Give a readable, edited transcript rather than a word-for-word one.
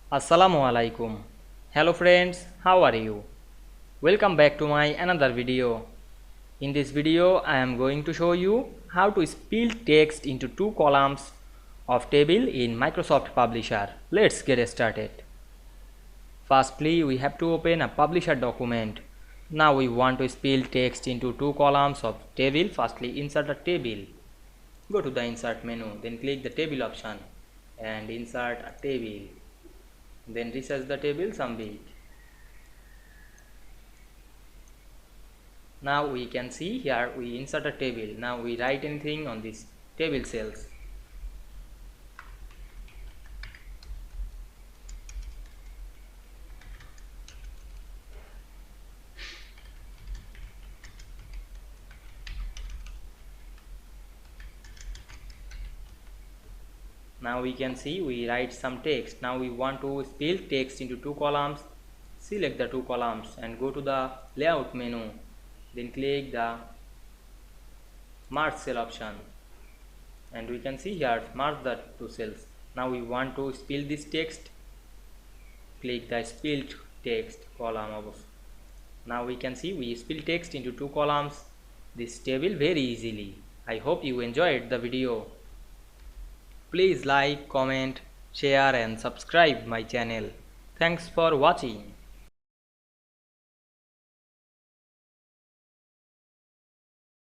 Assalamu Walaikum. Hello friends, how are you? Welcome back to my another video. In this video I am going to show you how to split text into two columns of table in Microsoft Publisher. Let's get started. Firstly, we have to open a Publisher document. Now we want to split text into two columns of table. Firstly, insert a table. Go to the insert menu, then click the table option and insert a table. Then resize the table some bit. Now we can see here we insert a table. Now we write anything on this table cells. Now we can see we write some text. Now we want to split text into two columns. Select the two columns and go to the layout menu. Then click the merge cell option. And we can see here merge the two cells. Now we want to split this text. Click the split text column above. Now we can see we split text into two columns. This table very easily. I hope you enjoyed the video. Please like, comment, share and subscribe my channel. Thanks for watching.